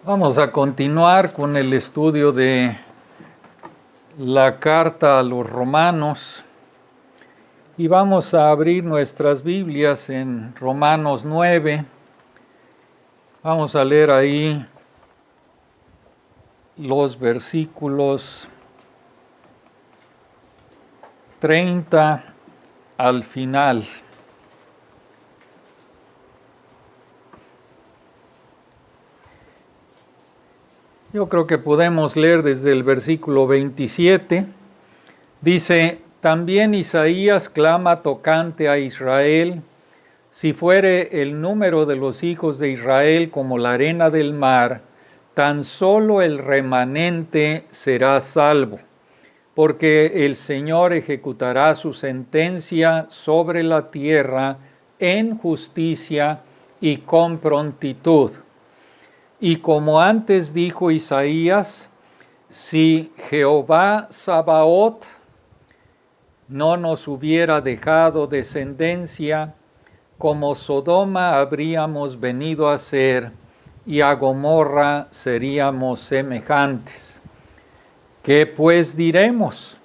Vamos a continuar con el estudio de la carta a los Romanos y vamos a abrir nuestras Biblias en Romanos 9. Vamos a leer ahí los versículos 30 al final. Yo creo que podemos leer desde el versículo 27. Dice: también Isaías clama tocante a Israel: si fuere el número de los hijos de Israel como la arena del mar, tan solo el remanente será salvo, porque el Señor ejecutará su sentencia sobre la tierra en justicia y con prontitud. Y como antes dijo Isaías, si Jehová Sabaoth no nos hubiera dejado descendencia, como Sodoma habríamos venido a ser, y a Gomorra seríamos semejantes. ¿Qué pues diremos?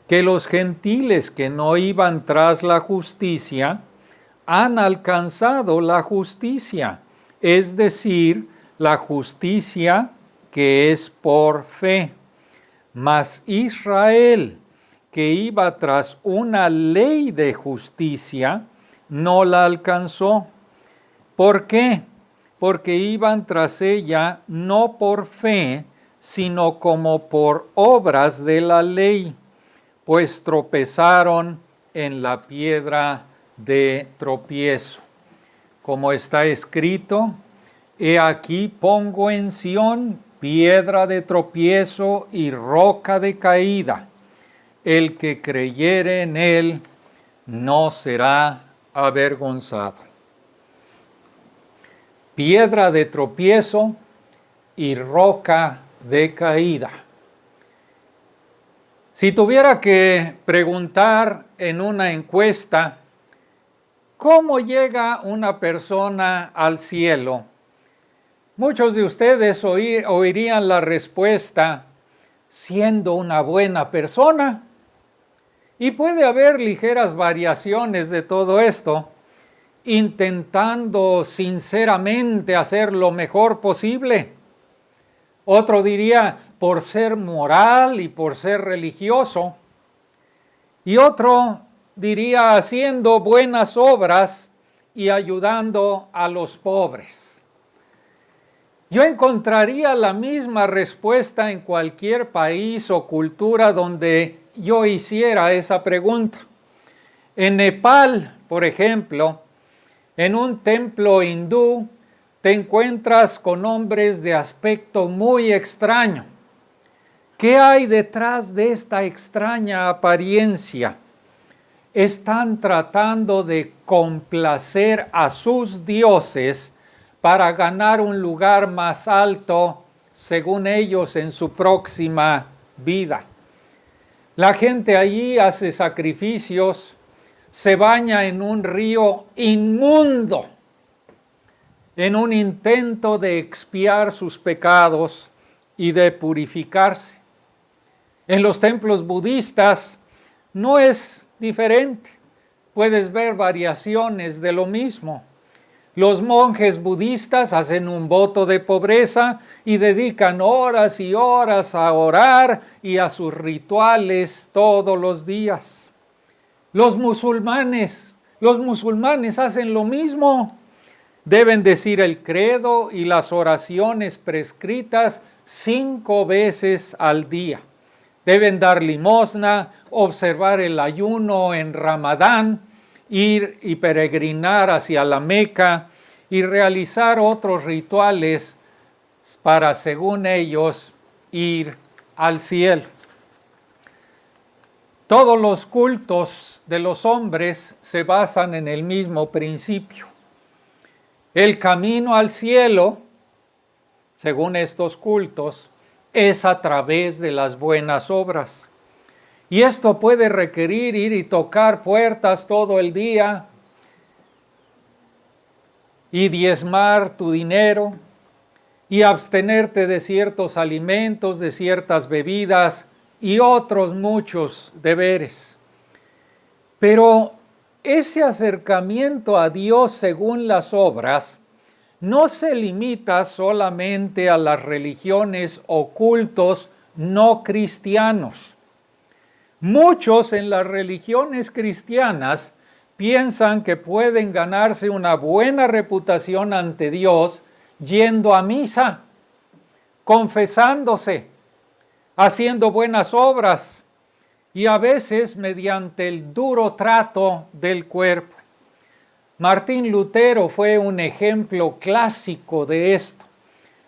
Que los gentiles que no iban tras la justicia han alcanzado la justicia, es decir, la justicia que es por fe. Mas Israel, que iba tras una ley de justicia, no la alcanzó. ¿Por qué? Porque iban tras ella no por fe, sino como por obras de la ley, pues tropezaron en la piedra de tropiezo. Como está escrito: he aquí pongo en Sión piedra de tropiezo y roca de caída. El que creyere en él no será avergonzado. Piedra de tropiezo y roca de caída. Si tuviera que preguntar en una encuesta, ¿cómo llega una persona al cielo?, muchos de ustedes oirían la respuesta: siendo una buena persona. Y puede haber ligeras variaciones de todo esto, intentando sinceramente hacer lo mejor posible. Otro diría: por ser moral y por ser religioso. Y otro diría: haciendo buenas obras y ayudando a los pobres. Yo encontraría la misma respuesta en cualquier país o cultura donde yo hiciera esa pregunta. En Nepal, por ejemplo, en un templo hindú, te encuentras con hombres de aspecto muy extraño. ¿Qué hay detrás de esta extraña apariencia? Están tratando de complacer a sus dioses para ganar un lugar más alto, según ellos, en su próxima vida. La gente allí hace sacrificios, se baña en un río inmundo, en un intento de expiar sus pecados y de purificarse. En los templos budistas no es diferente, puedes ver variaciones de lo mismo. Los monjes budistas hacen un voto de pobreza y dedican horas y horas a orar y a sus rituales todos los días. Los musulmanes hacen lo mismo. Deben decir el credo y las oraciones prescritas 5 veces al día. Deben dar limosna, observar el ayuno en Ramadán, ir y peregrinar hacia la Meca y realizar otros rituales para, según ellos, ir al cielo. Todos los cultos de los hombres se basan en el mismo principio. El camino al cielo, según estos cultos, es a través de las buenas obras. Y esto puede requerir ir y tocar puertas todo el día y diezmar tu dinero y abstenerte de ciertos alimentos, de ciertas bebidas y otros muchos deberes. Pero ese acercamiento a Dios según las obras no se limita solamente a las religiones o cultos no cristianos. Muchos en las religiones cristianas piensan que pueden ganarse una buena reputación ante Dios yendo a misa, confesándose, haciendo buenas obras y a veces mediante el duro trato del cuerpo. Martín Lutero fue un ejemplo clásico de esto.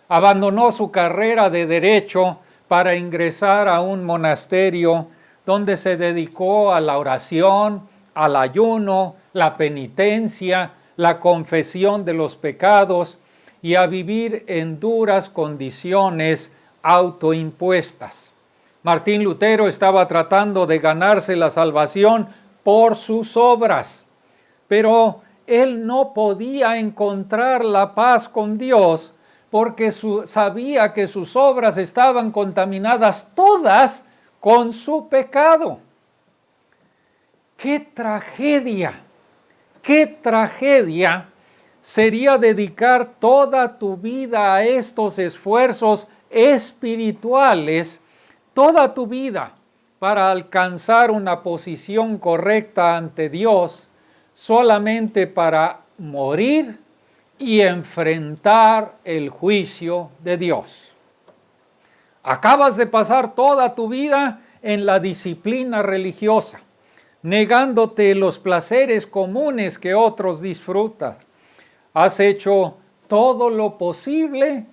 Abandonó su carrera de derecho para ingresar a un monasterio donde se dedicó a la oración, al ayuno, la penitencia, la confesión de los pecados y a vivir en duras condiciones autoimpuestas. Martín Lutero estaba tratando de ganarse la salvación por sus obras, pero él no podía encontrar la paz con Dios porque sabía que sus obras estaban contaminadas todas con su pecado. ¡Qué tragedia! ¡Qué tragedia sería dedicar toda tu vida a estos esfuerzos espirituales, toda tu vida, para alcanzar una posición correcta ante Dios, solamente para morir y enfrentar el juicio de Dios? Acabas de pasar toda tu vida en la disciplina religiosa, negándote los placeres comunes que otros disfrutan. Has hecho todo lo posible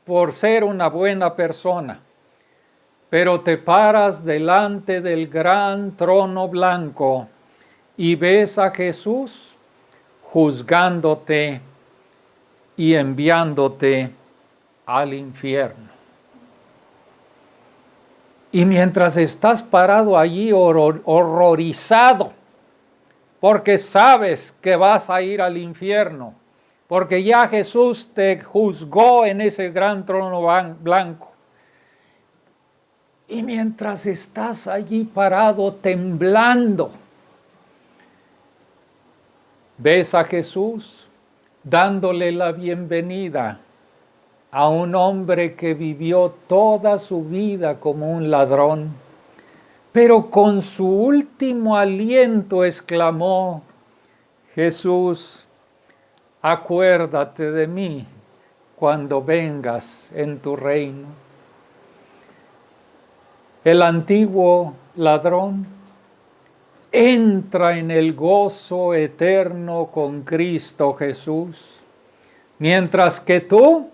por ser una buena persona, pero te paras delante del gran trono blanco y ves a Jesús juzgándote y enviándote al infierno. Y mientras estás parado allí horrorizado, porque sabes que vas a ir al infierno, porque ya Jesús te juzgó en ese gran trono blanco. Y mientras estás allí parado temblando, ves a Jesús dándole la bienvenida a un hombre que vivió toda su vida como un ladrón, pero con su último aliento exclamó: Jesús, acuérdate de mí cuando vengas en tu reino. El antiguo ladrón entra en el gozo eterno con Cristo Jesús, mientras que tú,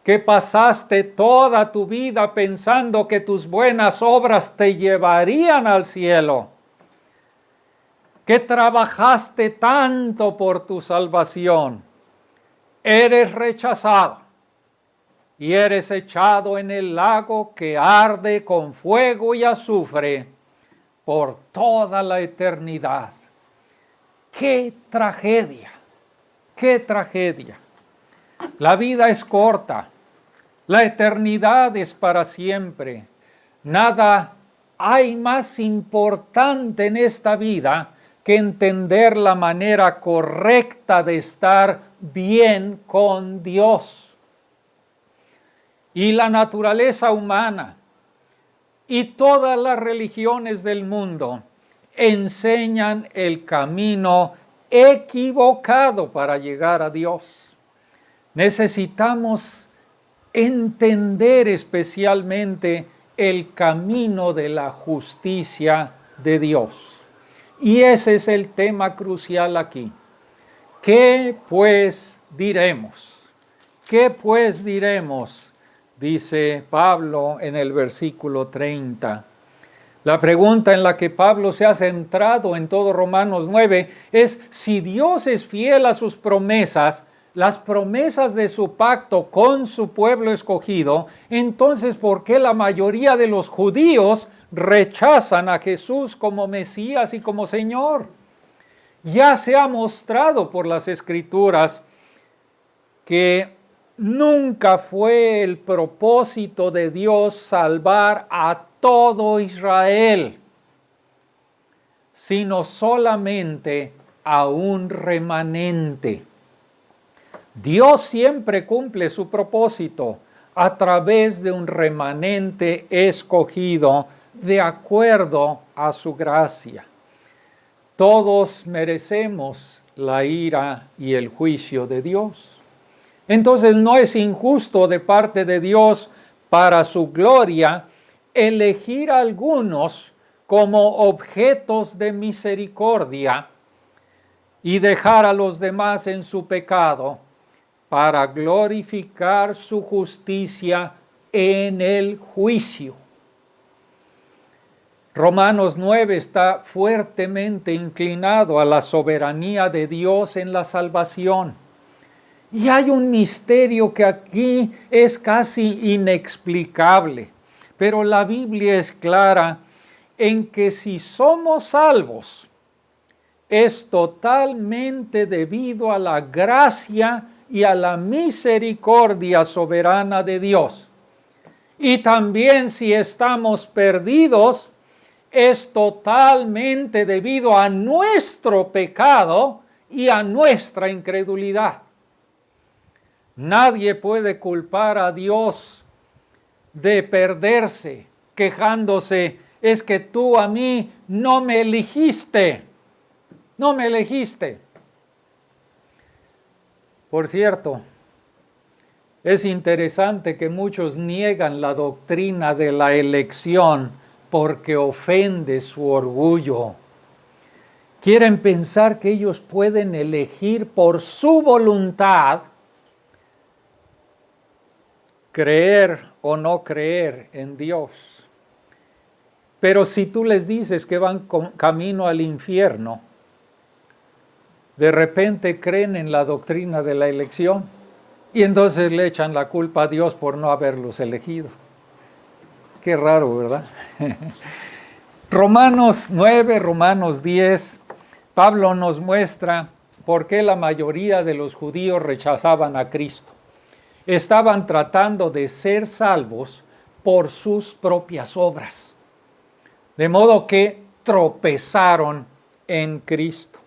que pasaste toda tu vida pensando que tus buenas obras te llevarían al cielo, que trabajaste tanto por tu salvación, eres rechazado y eres echado en el lago que arde con fuego y azufre por toda la eternidad. ¡Qué tragedia! ¡Qué tragedia! La vida es corta, la eternidad es para siempre. Nada hay más importante en esta vida que entender la manera correcta de estar bien con Dios. Y la naturaleza humana y todas las religiones del mundo enseñan el camino equivocado para llegar a Dios. Necesitamos entender especialmente el camino de la justicia de Dios. Y ese es el tema crucial aquí. ¿Qué pues diremos? ¿Qué pues diremos? Dice Pablo en el versículo 30. La pregunta en la que Pablo se ha centrado en todo Romanos 9 es: si Dios es fiel a sus promesas, las promesas de su pacto con su pueblo escogido, entonces ¿por qué la mayoría de los judíos rechazan a Jesús como Mesías y como Señor? Ya se ha mostrado por las Escrituras que nunca fue el propósito de Dios salvar a todo Israel, sino solamente a un remanente. Dios siempre cumple su propósito a través de un remanente escogido de acuerdo a su gracia. Todos merecemos la ira y el juicio de Dios. Entonces no es injusto de parte de Dios para su gloria elegir a algunos como objetos de misericordia y dejar a los demás en su pecado para glorificar su justicia en el juicio. Romanos 9 está fuertemente inclinado a la soberanía de Dios en la salvación. Y hay un misterio que aquí es casi inexplicable, pero la Biblia es clara en que si somos salvos, es totalmente debido a la gracia y a la misericordia soberana de Dios. Y también si estamos perdidos, es totalmente debido a nuestro pecado y a nuestra incredulidad. Nadie puede culpar a Dios de perderse, quejándose, es que tú a mí no me elegiste, no me elegiste. Por cierto, es interesante que muchos niegan la doctrina de la elección porque ofende su orgullo. Quieren pensar que ellos pueden elegir por su voluntad creer o no creer en Dios. Pero si tú les dices que van camino al infierno, de repente creen en la doctrina de la elección y entonces le echan la culpa a Dios por no haberlos elegido. Qué raro, ¿verdad? Romanos 9, Romanos 10, Pablo nos muestra por qué la mayoría de los judíos rechazaban a Cristo. Estaban tratando de ser salvos por sus propias obras. De modo que tropezaron en Cristo.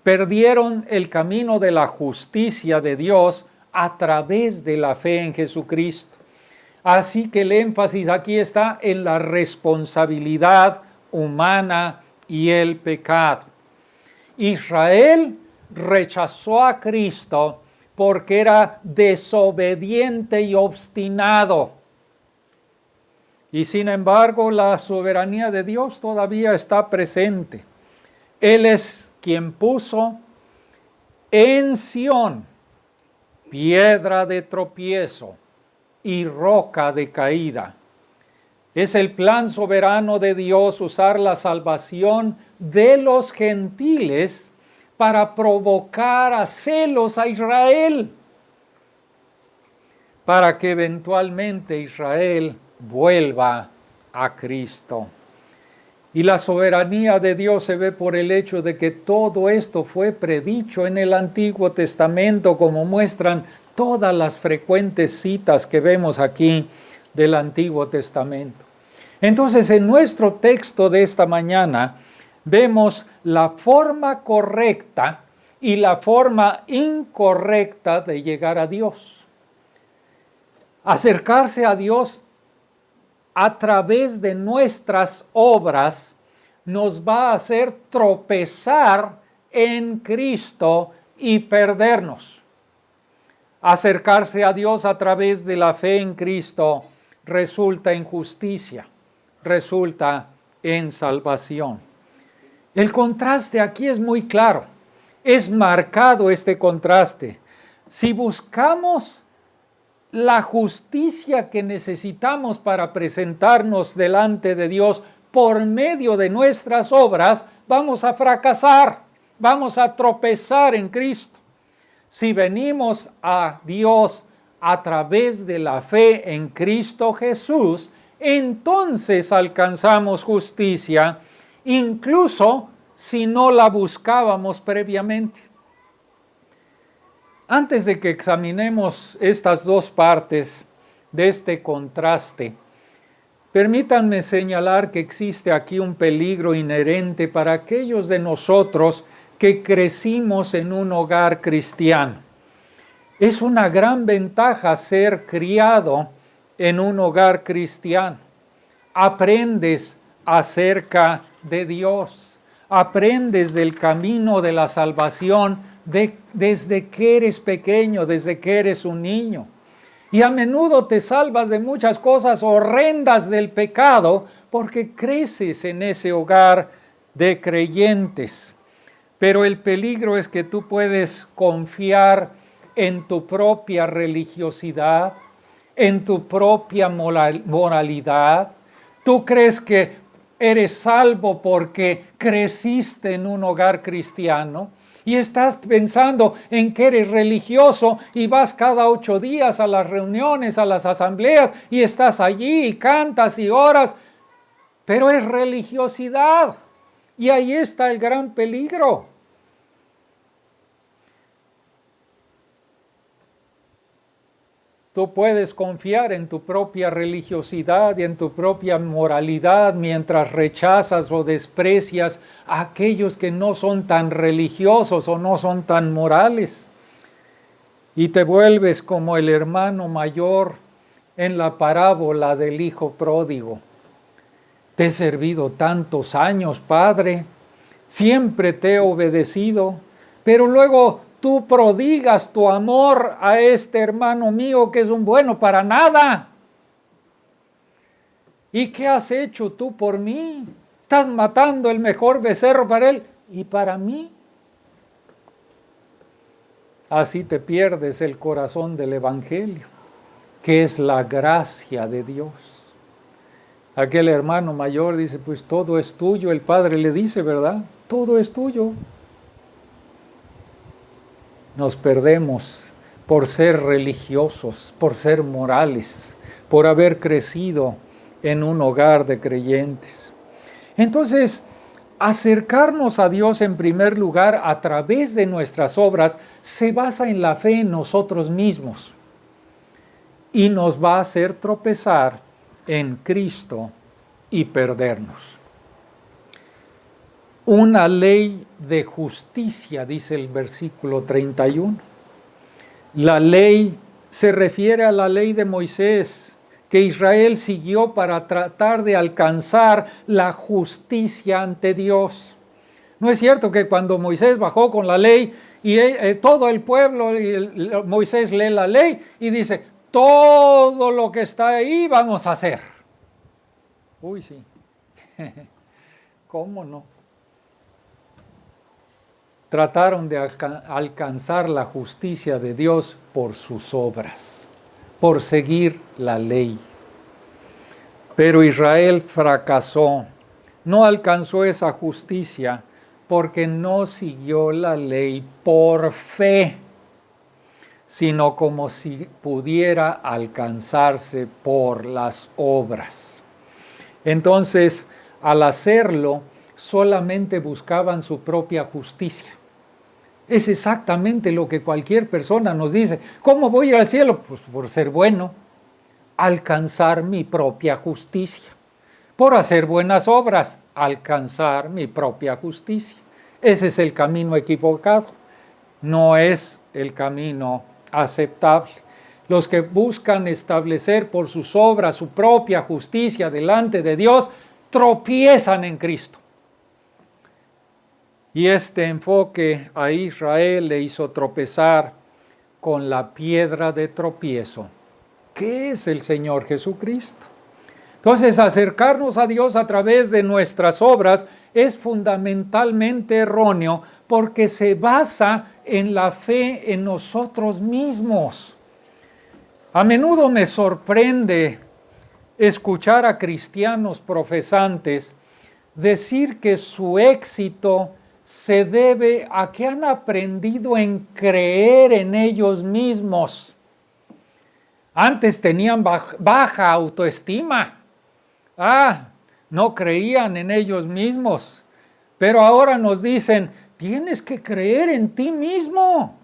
Perdieron el camino de la justicia de Dios a través de la fe en Jesucristo. Así que el énfasis aquí está en la responsabilidad humana y el pecado. Israel rechazó a Cristo porque era desobediente y obstinado. Y sin embargo, la soberanía de Dios todavía está presente. Él es quien puso en Sión piedra de tropiezo y roca de caída. Es el plan soberano de Dios usar la salvación de los gentiles para provocar a celos a Israel, para que eventualmente Israel vuelva a Cristo. Y la soberanía de Dios se ve por el hecho de que todo esto fue predicho en el Antiguo Testamento, como muestran todas las frecuentes citas que vemos aquí del Antiguo Testamento. Entonces, en nuestro texto de esta mañana, vemos la forma correcta y la forma incorrecta de llegar a Dios. Acercarse a Dios a través de nuestras obras nos va a hacer tropezar en Cristo y perdernos. Acercarse a Dios a través de la fe en Cristo resulta en justicia, resulta en salvación. El contraste aquí es muy claro, es marcado este contraste. Si buscamos la justicia que necesitamos para presentarnos delante de Dios por medio de nuestras obras, vamos a fracasar, vamos a tropezar en Cristo. Si venimos a Dios a través de la fe en Cristo Jesús, entonces alcanzamos justicia, incluso si no la buscábamos previamente. Antes de que examinemos estas dos partes de este contraste, permítanme señalar que existe aquí un peligro inherente para aquellos de nosotros que crecimos en un hogar cristiano. Es una gran ventaja ser criado en un hogar cristiano. Aprendes acerca de Dios, aprendes del camino de la salvación desde que eres pequeño, desde que eres un niño. Y a menudo te salvas de muchas cosas horrendas del pecado porque creces en ese hogar de creyentes. Pero el peligro es que tú puedes confiar en tu propia religiosidad, en tu propia moralidad. Tú crees que eres salvo porque creciste en un hogar cristiano y estás pensando en que eres religioso y vas cada 8 días a las reuniones, a las asambleas y estás allí y cantas y oras, pero es religiosidad y ahí está el gran peligro. Tú puedes confiar en tu propia religiosidad y en tu propia moralidad mientras rechazas o desprecias a aquellos que no son tan religiosos o no son tan morales. Y te vuelves como el hermano mayor en la parábola del hijo pródigo. Te he servido tantos años, Padre, siempre te he obedecido, pero luego tú prodigas tu amor a este hermano mío que es un bueno para nada. ¿Y qué has hecho tú por mí? Estás matando el mejor becerro para él y para mí. Así te pierdes el corazón del Evangelio, que es la gracia de Dios. Aquel hermano mayor dice, pues todo es tuyo. El padre le dice, ¿verdad? Todo es tuyo. Nos perdemos por ser religiosos, por ser morales, por haber crecido en un hogar de creyentes. Entonces, acercarnos a Dios en primer lugar a través de nuestras obras se basa en la fe en nosotros mismos y nos va a hacer tropezar en Cristo y perdernos. Una ley de justicia, dice el versículo 31. La ley se refiere a la ley de Moisés, que Israel siguió para tratar de alcanzar la justicia ante Dios. ¿No es cierto que cuando Moisés bajó con la ley y todo el pueblo, Moisés lee la ley y dice, todo lo que está ahí vamos a hacer? Uy, sí. ¿Cómo no? Trataron de alcanzar la justicia de Dios por sus obras, por seguir la ley. Pero Israel fracasó, no alcanzó esa justicia porque no siguió la ley por fe, sino como si pudiera alcanzarse por las obras. Entonces, al hacerlo, solamente buscaban su propia justicia. Es exactamente lo que cualquier persona nos dice. ¿Cómo voy al cielo? Pues por ser bueno, alcanzar mi propia justicia. Por hacer buenas obras, alcanzar mi propia justicia. Ese es el camino equivocado. No es el camino aceptable. Los que buscan establecer por sus obras su propia justicia delante de Dios, tropiezan en Cristo. Y este enfoque a Israel le hizo tropezar con la piedra de tropiezo, que es el Señor Jesucristo. Entonces, acercarnos a Dios a través de nuestras obras es fundamentalmente erróneo porque se basa en la fe en nosotros mismos. A menudo me sorprende escuchar a cristianos profesantes decir que su éxito se debe a que han aprendido en creer en ellos mismos. Antes tenían baja autoestima. No creían en ellos mismos. Pero ahora nos dicen, tienes que creer en ti mismo.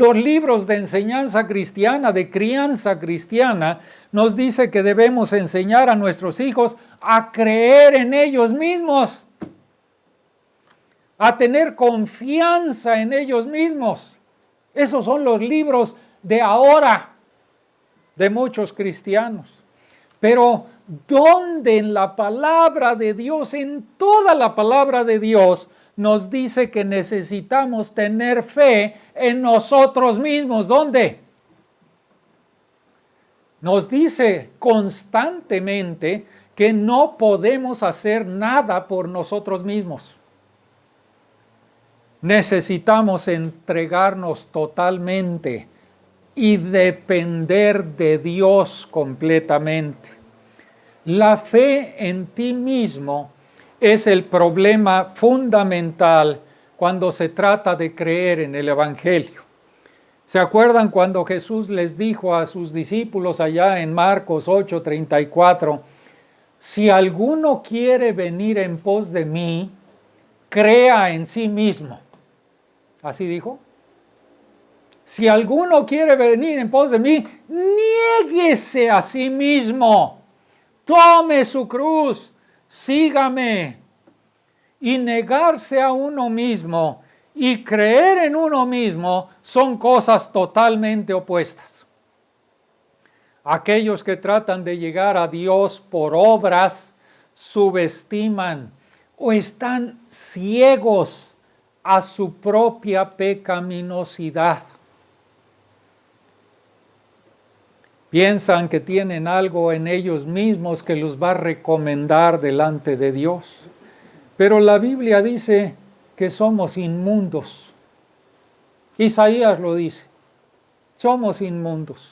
Los libros de enseñanza cristiana, de crianza cristiana, nos dice que debemos enseñar a nuestros hijos a creer en ellos mismos, a tener confianza en ellos mismos. Esos son los libros de ahora, de muchos cristianos. Pero ¿dónde en la palabra de Dios, en toda la palabra de Dios, nos dice que necesitamos tener fe en nosotros mismos? ¿Dónde? Nos dice constantemente que no podemos hacer nada por nosotros mismos. Necesitamos entregarnos totalmente y depender de Dios completamente. La fe en ti mismo es el problema fundamental cuando se trata de creer en el Evangelio. ¿Se acuerdan cuando Jesús les dijo a sus discípulos allá en Marcos 8:34, si alguno quiere venir en pos de mí, crea en sí mismo? Así dijo. Si alguno quiere venir en pos de mí, niéguese a sí mismo, tome su cruz, sígame. Y negarse a uno mismo y creer en uno mismo son cosas totalmente opuestas. Aquellos que tratan de llegar a Dios por obras subestiman o están ciegos a su propia pecaminosidad. Piensan que tienen algo en ellos mismos que los va a recomendar delante de Dios. Pero la Biblia dice que somos inmundos. Isaías lo dice. Somos inmundos.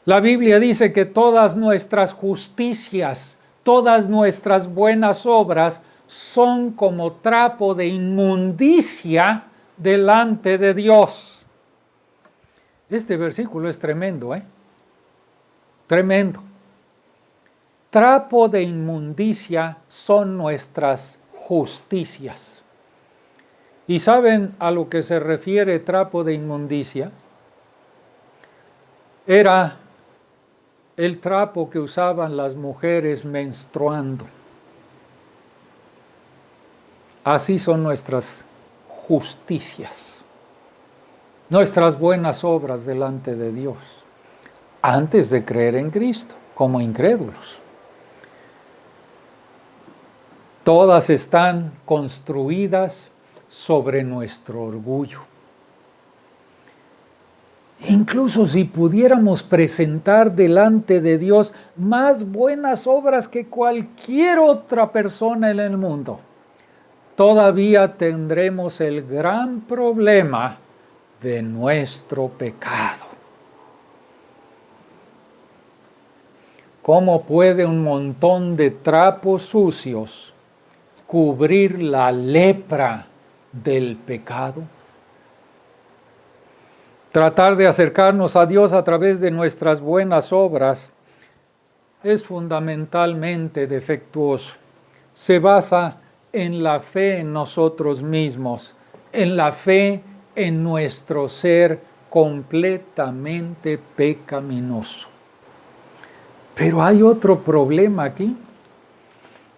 La Biblia dice que todas nuestras justicias, todas nuestras buenas obras son como trapo de inmundicia delante de Dios. Este versículo es tremendo, Tremendo. Trapo de inmundicia son nuestras justicias. ¿Y saben a lo que se refiere trapo de inmundicia? Era el trapo que usaban las mujeres menstruando. Así son nuestras justicias, nuestras buenas obras delante de Dios, antes de creer en Cristo, como incrédulos. Todas están construidas sobre nuestro orgullo. Incluso si pudiéramos presentar delante de Dios más buenas obras que cualquier otra persona en el mundo, todavía tendremos el gran problema de nuestro pecado. ¿Cómo puede un montón de trapos sucios cubrir la lepra del pecado? Tratar de acercarnos a Dios a través de nuestras buenas obras es fundamentalmente defectuoso. Se basa en la fe en nosotros mismos, en la fe en nuestro ser completamente pecaminoso. Pero hay otro problema aquí.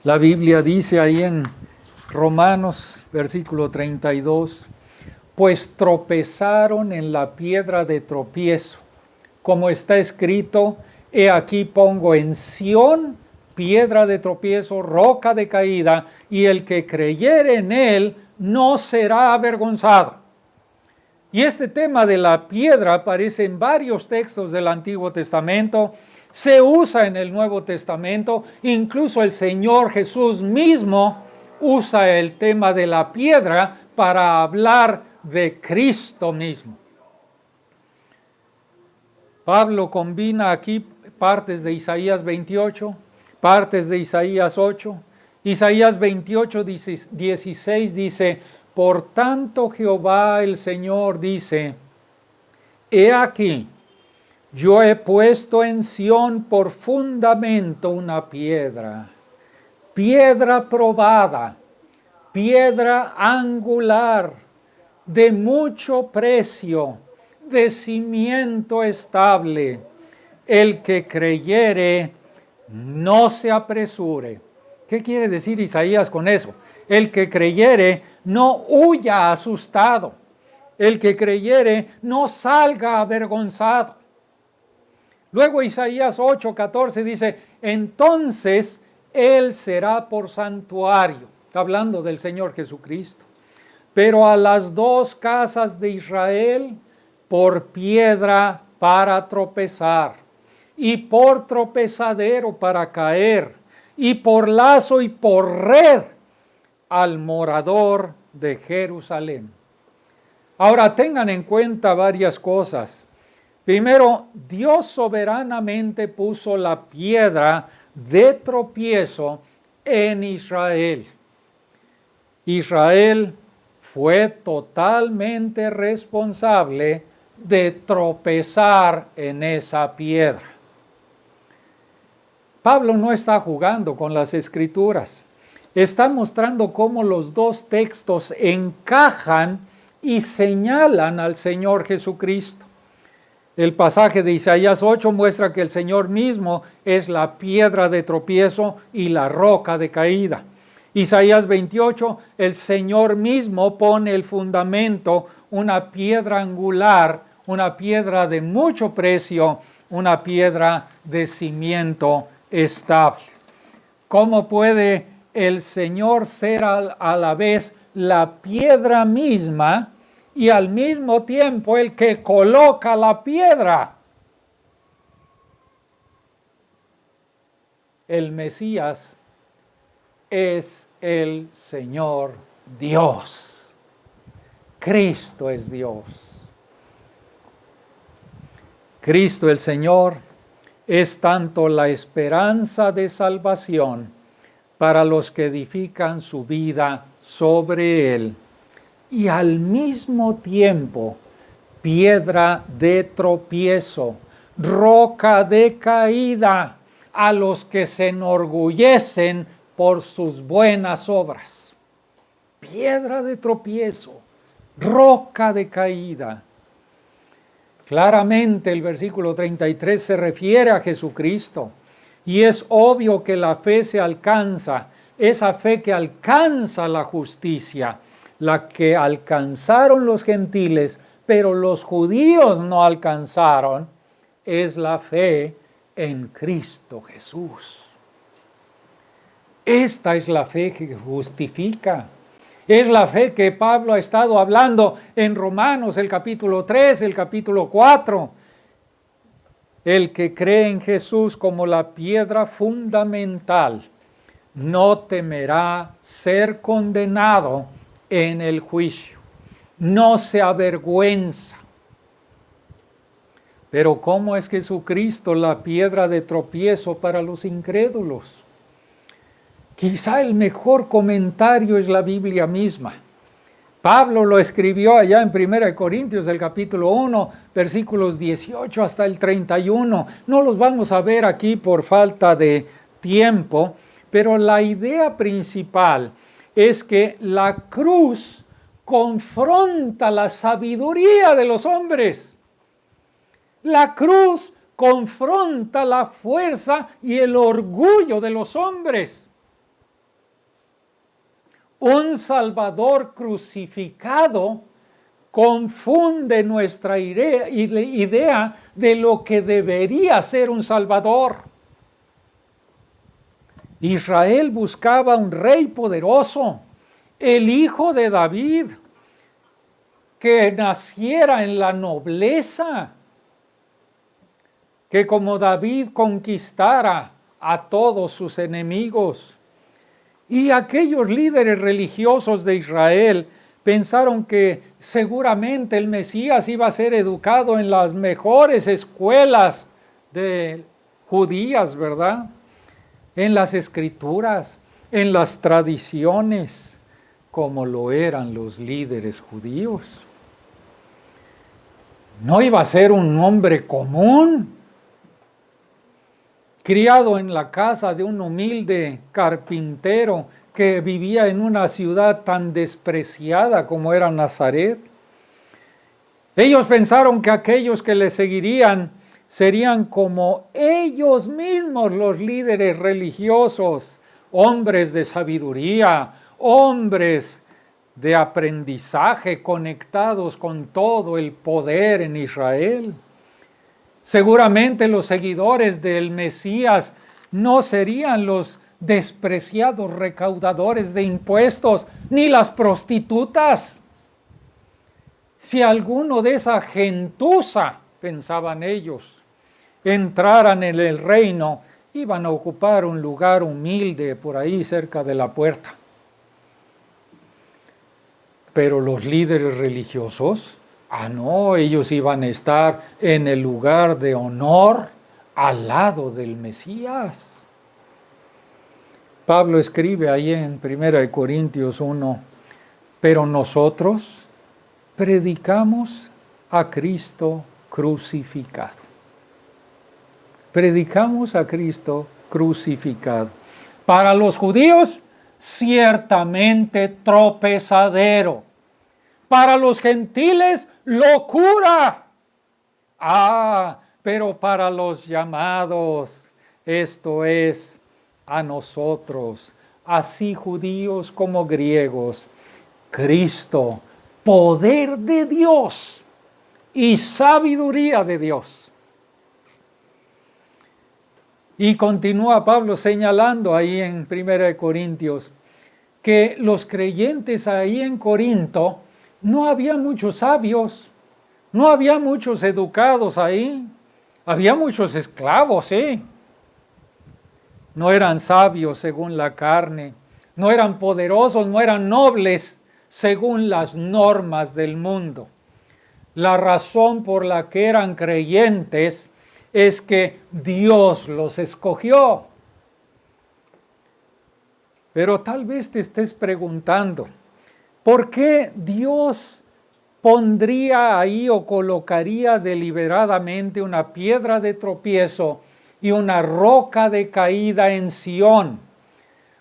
La Biblia dice ahí en Romanos, versículo 32, pues tropezaron en la piedra de tropiezo, como está escrito, he aquí pongo en Sión piedra de tropiezo, roca de caída, y el que creyere en él no será avergonzado. Y este tema de la piedra aparece en varios textos del Antiguo Testamento, se usa en el Nuevo Testamento, incluso el Señor Jesús mismo usa el tema de la piedra para hablar de Cristo mismo. Pablo combina aquí partes de Isaías 28, partes de Isaías 8. Isaías 28, 16 dice, por tanto Jehová el Señor dice, he aquí, yo he puesto en Sión por fundamento una piedra, piedra probada, piedra angular, de mucho precio, de cimiento estable. El que creyere, no se apresure. ¿Qué quiere decir Isaías con eso? El que creyere, no huya asustado. El que creyere, no salga avergonzado. Luego Isaías 8:14 dice, entonces Él será por santuario. Está hablando del Señor Jesucristo. Pero a las dos casas de Israel, por piedra para tropezar, y por tropezadero para caer, y por lazo y por red al morador de Jerusalén. Ahora tengan en cuenta varias cosas. Primero, Dios soberanamente puso la piedra de tropiezo en Israel. Israel fue totalmente responsable de tropezar en esa piedra. Pablo no está jugando con las Escrituras. Está mostrando cómo los dos textos encajan y señalan al Señor Jesucristo. El pasaje de Isaías 8 muestra que el Señor mismo es la piedra de tropiezo y la roca de caída. Isaías 28, el Señor mismo pone el fundamento, una piedra angular, una piedra de mucho precio, una piedra de cimiento estable. ¿Cómo puede el Señor ser a la vez la piedra misma y al mismo tiempo el que coloca la piedra? El Mesías es el Señor Dios. Cristo es Dios. Cristo el Señor es tanto la esperanza de salvación para los que edifican su vida sobre Él, y al mismo tiempo piedra de tropiezo, roca de caída a los que se enorgullecen por sus buenas obras. Piedra de tropiezo, roca de caída. Claramente el versículo 33 se refiere a Jesucristo, y es obvio que la fe se alcanza, esa fe que alcanza la justicia, la que alcanzaron los gentiles, pero los judíos no alcanzaron, es la fe en Cristo Jesús. Esta es la fe que justifica. Es la fe que Pablo ha estado hablando en Romanos, el capítulo 3, el capítulo 4. El que cree en Jesús como la piedra fundamental no temerá ser condenado en el juicio. No se avergüenza. Pero ¿cómo es Jesucristo la piedra de tropiezo para los incrédulos? Quizá el mejor comentario es la Biblia misma. Pablo lo escribió allá en 1 Corintios, el capítulo 1, versículos 18 hasta el 31. No los vamos a ver aquí por falta de tiempo, pero la idea principal es que la cruz confronta la sabiduría de los hombres. La cruz confronta la fuerza y el orgullo de los hombres. Un Salvador crucificado confunde nuestra idea de lo que debería ser un Salvador. Israel buscaba un rey poderoso, el hijo de David, que naciera en la nobleza, que como David conquistara a todos sus enemigos. Y aquellos líderes religiosos de Israel pensaron que seguramente el Mesías iba a ser educado en las mejores escuelas de judías, ¿verdad? En las escrituras, en las tradiciones, como lo eran los líderes judíos. No iba a ser un hombre común, criado en la casa de un humilde carpintero que vivía en una ciudad tan despreciada como era Nazaret. Ellos pensaron que aquellos que le seguirían serían como ellos mismos, los líderes religiosos, hombres de sabiduría, hombres de aprendizaje conectados con todo el poder en Israel. Seguramente los seguidores del Mesías no serían los despreciados recaudadores de impuestos, ni las prostitutas. Si alguno de esa gentuza, pensaban ellos, entraran en el reino, iban a ocupar un lugar humilde por ahí cerca de la puerta. Pero los líderes religiosos, no, ellos iban a estar en el lugar de honor al lado del Mesías. Pablo escribe ahí en 1 Corintios 1, pero nosotros predicamos a Cristo crucificado. Predicamos a Cristo crucificado. Para los judíos, ciertamente tropezadero. Para los gentiles, locura. Pero para los llamados, esto es a nosotros, así judíos como griegos, Cristo, poder de Dios y sabiduría de Dios. Y continúa Pablo señalando ahí en 1 Corintios que los creyentes ahí en Corinto no había muchos sabios, no había muchos educados ahí, había muchos esclavos, ¿sí? No eran sabios según la carne, no eran poderosos, no eran nobles según las normas del mundo. La razón por la que eran creyentes es que Dios los escogió. Pero tal vez te estés preguntando, ¿por qué Dios pondría ahí o colocaría deliberadamente una piedra de tropiezo y una roca de caída en Sión?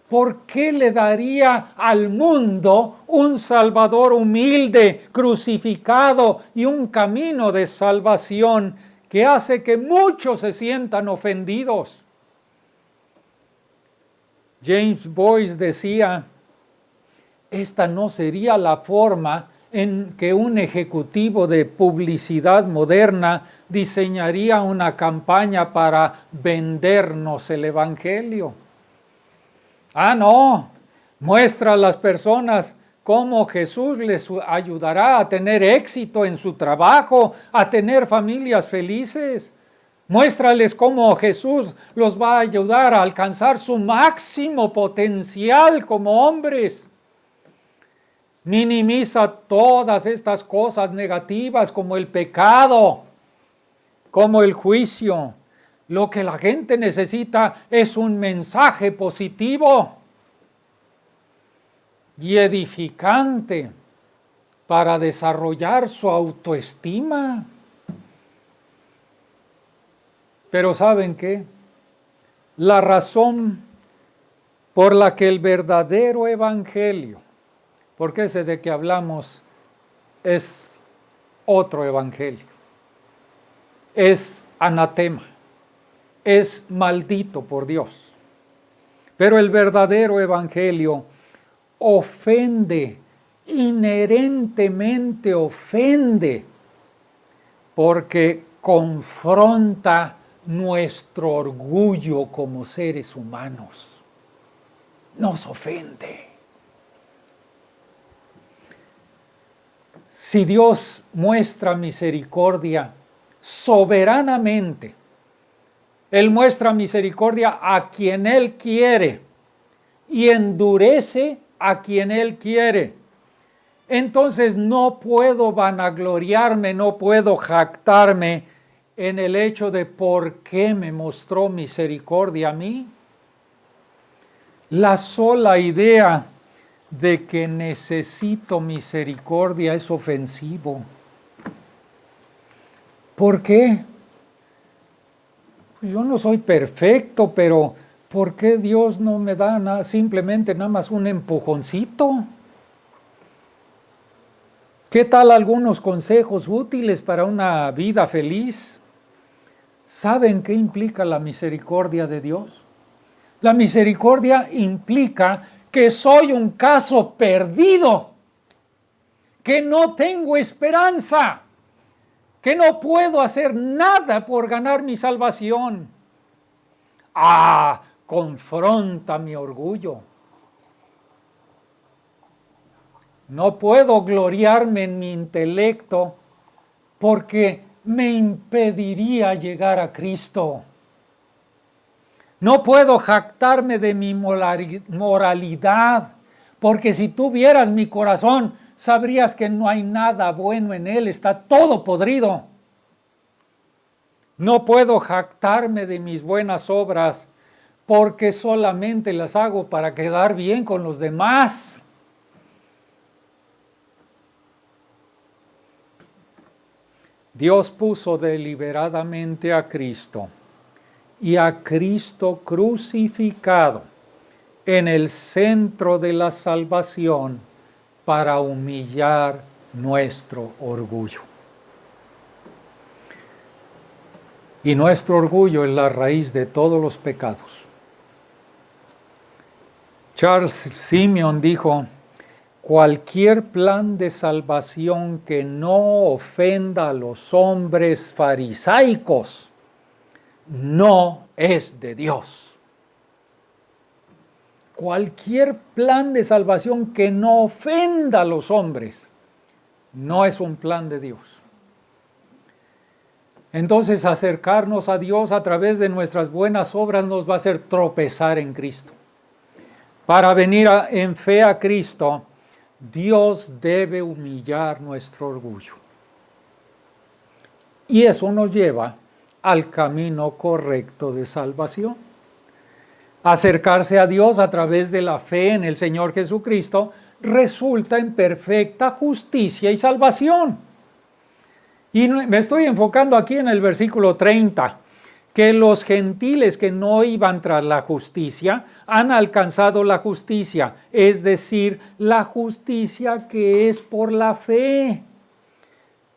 ¿Por qué le daría al mundo un Salvador humilde, crucificado y un camino de salvación que hace que muchos se sientan ofendidos? James Boyce decía, esta no sería la forma en que un ejecutivo de publicidad moderna diseñaría una campaña para vendernos el Evangelio. No, muestra a las personas cómo Jesús les ayudará a tener éxito en su trabajo, a tener familias felices. Muéstrales cómo Jesús los va a ayudar a alcanzar su máximo potencial como hombres. Minimiza todas estas cosas negativas como el pecado, como el juicio. Lo que la gente necesita es un mensaje positivo y edificante para desarrollar su autoestima. Pero ¿saben qué? La razón por la que el verdadero evangelio, porque ese de que hablamos es otro evangelio, es anatema, es maldito por Dios. Pero el verdadero evangelio ofende, inherentemente ofende, porque confronta nuestro orgullo como seres humanos. Nos ofende. Si Dios muestra misericordia soberanamente, Él muestra misericordia a quien Él quiere y endurece a quien Él quiere. Entonces no puedo vanagloriarme, no puedo jactarme en el hecho de por qué me mostró misericordia a mí. La sola idea de que necesito misericordia es ofensivo. ¿Por qué? Yo no soy perfecto, pero ¿por qué Dios no me da nada, simplemente nada más un empujoncito? ¿Qué tal algunos consejos útiles para una vida feliz? ¿Saben qué implica la misericordia de Dios? La misericordia implica que soy un caso perdido, que no tengo esperanza, que no puedo hacer nada por ganar mi salvación. Confronta mi orgullo. No puedo gloriarme en mi intelecto porque me impediría llegar a Cristo. No puedo jactarme de mi moralidad, porque si tú vieras mi corazón, sabrías que no hay nada bueno en él, está todo podrido. No puedo jactarme de mis buenas obras, porque solamente las hago para quedar bien con los demás. Dios puso deliberadamente a Cristo y a Cristo crucificado en el centro de la salvación para humillar nuestro orgullo. Y nuestro orgullo es la raíz de todos los pecados. Charles Simeon dijo: cualquier plan de salvación que no ofenda a los hombres farisaicos no es de Dios. Cualquier plan de salvación que no ofenda a los hombres no es un plan de Dios. Entonces, acercarnos a Dios a través de nuestras buenas obras nos va a hacer tropezar en Cristo. Para venir en fe a Cristo, Dios debe humillar nuestro orgullo. Y eso nos lleva al camino correcto de salvación. Acercarse a Dios a través de la fe en el Señor Jesucristo resulta en perfecta justicia y salvación. Y me estoy enfocando aquí en el versículo 30, que los gentiles que no iban tras la justicia han alcanzado la justicia, es decir, la justicia que es por la fe.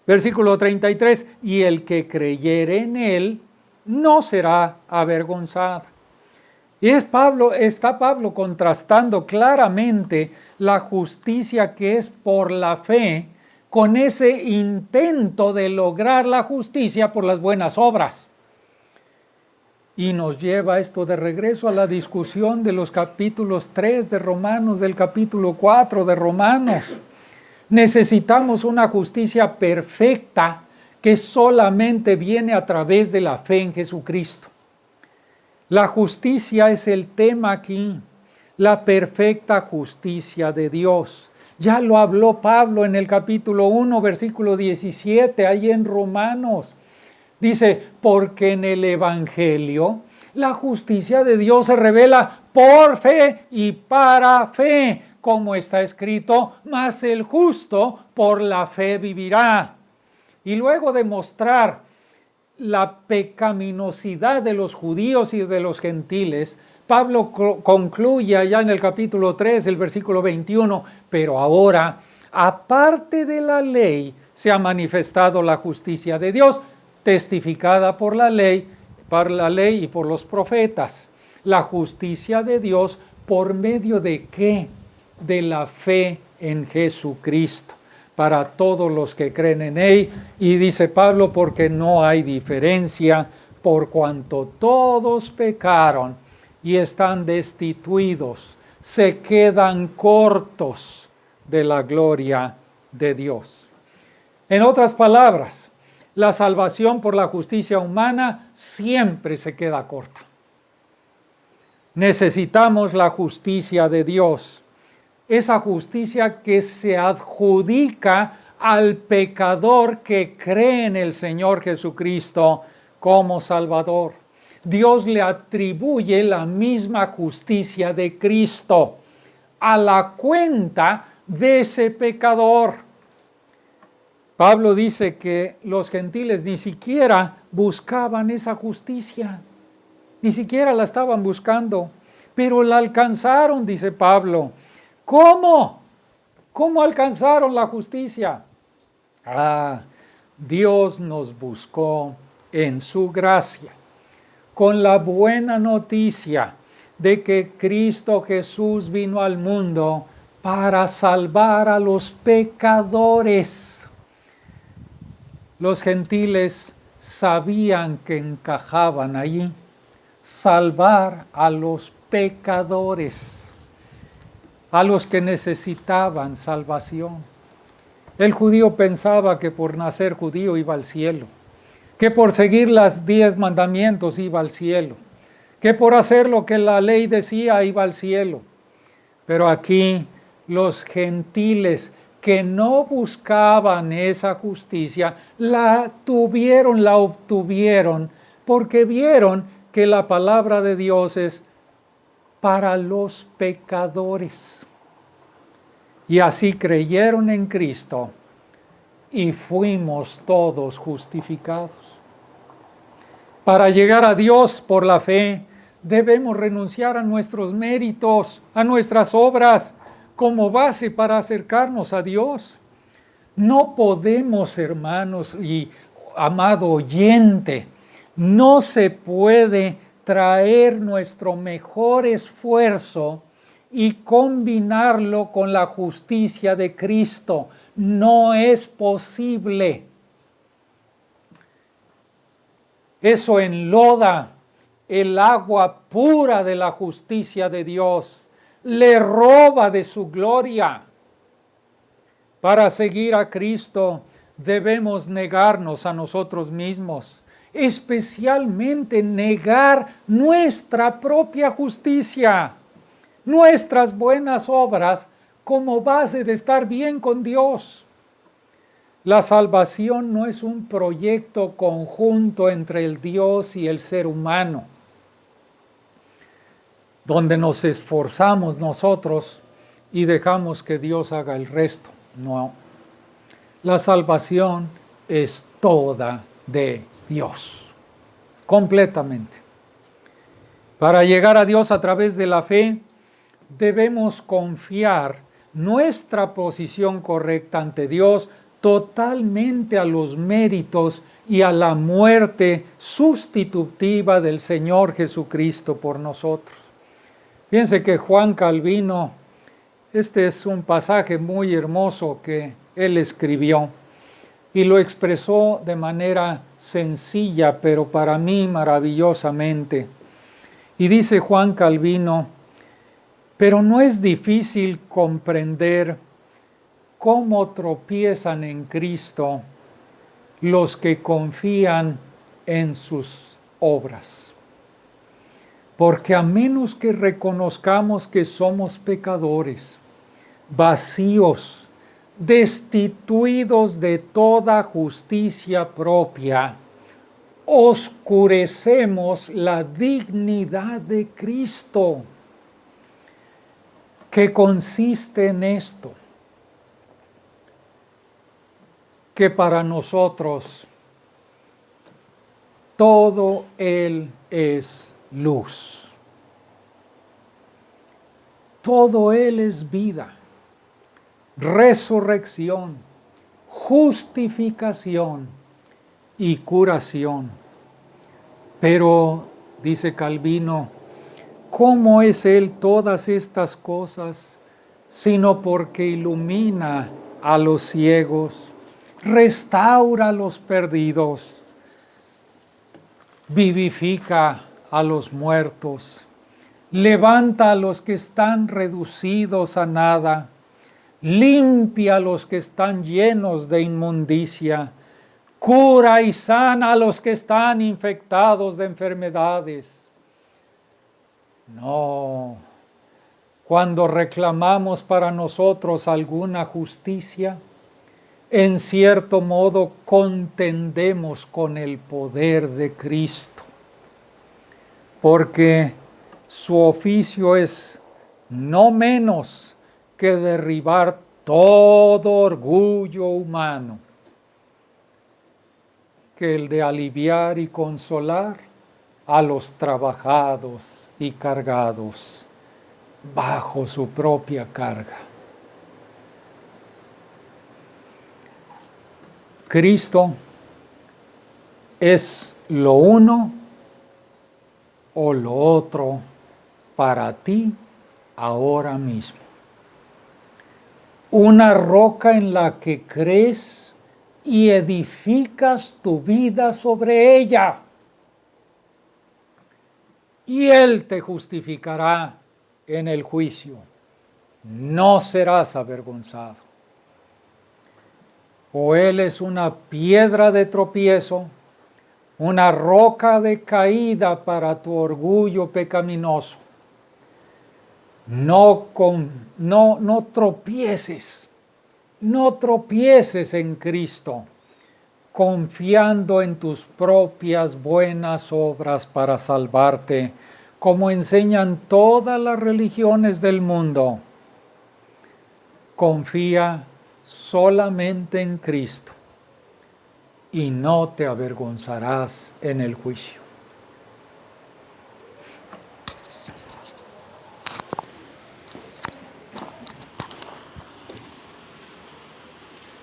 Versículo 33, y el que creyere en él no será avergonzado. Y está Pablo contrastando claramente la justicia que es por la fe con ese intento de lograr la justicia por las buenas obras. Y nos lleva esto de regreso a la discusión de los capítulos 3 de Romanos, del capítulo 4 de Romanos. Necesitamos una justicia perfecta que solamente viene a través de la fe en Jesucristo. La justicia es el tema aquí, la perfecta justicia de Dios. Ya lo habló Pablo en el capítulo 1, versículo 17, ahí en Romanos. Dice, porque en el Evangelio la justicia de Dios se revela por fe y para fe, como está escrito, mas el justo por la fe vivirá. Y luego de mostrar la pecaminosidad de los judíos y de los gentiles, Pablo concluye allá en el capítulo 3, el versículo 21, pero ahora, aparte de la ley, se ha manifestado la justicia de Dios, testificada por la ley y por los profetas. La justicia de Dios, ¿por medio de qué? De la fe en Jesucristo, para todos los que creen en él. Y dice Pablo, porque no hay diferencia, por cuanto todos pecaron y están destituidos, se quedan cortos de la gloria de Dios. En otras palabras, la salvación por la justicia humana siempre se queda corta. Necesitamos la justicia de Dios, esa justicia que se adjudica al pecador que cree en el Señor Jesucristo como Salvador. Dios le atribuye la misma justicia de Cristo a la cuenta de ese pecador. Pablo dice que los gentiles ni siquiera buscaban esa justicia, ni siquiera la estaban buscando, pero la alcanzaron, dice Pablo. ¿Cómo? ¿Cómo alcanzaron la justicia? Dios nos buscó en su gracia, con la buena noticia de que Cristo Jesús vino al mundo para salvar a los pecadores. Los gentiles sabían que encajaban allí, salvar a los pecadores, a los que necesitaban salvación. El judío pensaba que por nacer judío iba al cielo, que por seguir los 10 mandamientos iba al cielo, que por hacer lo que la ley decía iba al cielo. Pero aquí los gentiles que no buscaban esa justicia, la obtuvieron, porque vieron que la palabra de Dios es para los pecadores. Y así creyeron en Cristo y fuimos todos justificados. Para llegar a Dios por la fe, debemos renunciar a nuestros méritos, a nuestras obras, como base para acercarnos a Dios. No podemos, hermanos y amado oyente, no se puede traer nuestro mejor esfuerzo y combinarlo con la justicia de Cristo. No es posible. Eso enloda el agua pura de la justicia de Dios, le roba de su gloria. Para seguir a Cristo debemos negarnos a nosotros mismos, especialmente negar nuestra propia justicia, nuestras buenas obras como base de estar bien con Dios. La salvación no es un proyecto conjunto entre el Dios y el ser humano, donde nos esforzamos nosotros y dejamos que Dios haga el resto. No. La salvación es toda de Dios, completamente. Para llegar a Dios a través de la fe, debemos confiar nuestra posición correcta ante Dios totalmente a los méritos y a la muerte sustitutiva del Señor Jesucristo por nosotros. Fíjense que Juan Calvino, este es un pasaje muy hermoso que él escribió y lo expresó de manera sencilla, pero para mí maravillosamente. Y dice Juan Calvino: pero no es difícil comprender cómo tropiezan en Cristo los que confían en sus obras. Porque a menos que reconozcamos que somos pecadores, vacíos, destituidos de toda justicia propia, oscurecemos la dignidad de Cristo, que consiste en esto, que para nosotros todo Él es luz. Todo Él es vida, resurrección, justificación y curación. Pero, dice Calvino, ¿cómo es Él todas estas cosas? Sino porque ilumina a los ciegos, restaura a los perdidos, vivifica a los muertos, levanta a los que están reducidos a nada, limpia a los que están llenos de inmundicia, cura y sana a los que están infectados de enfermedades. No, cuando reclamamos para nosotros alguna justicia, en cierto modo contendemos con el poder de Cristo, porque su oficio es no menos que derribar todo orgullo humano, que el de aliviar y consolar a los trabajados y cargados bajo su propia carga. Cristo es lo uno o lo otro para ti ahora mismo. Una roca en la que crees y edificas tu vida sobre ella. Y Él te justificará en el juicio. No serás avergonzado. O Él es una piedra de tropiezo, una roca de caída para tu orgullo pecaminoso. No tropieces, no tropieces en Cristo, confiando en tus propias buenas obras para salvarte, como enseñan todas las religiones del mundo. Confía solamente en Cristo y no te avergonzarás en el juicio.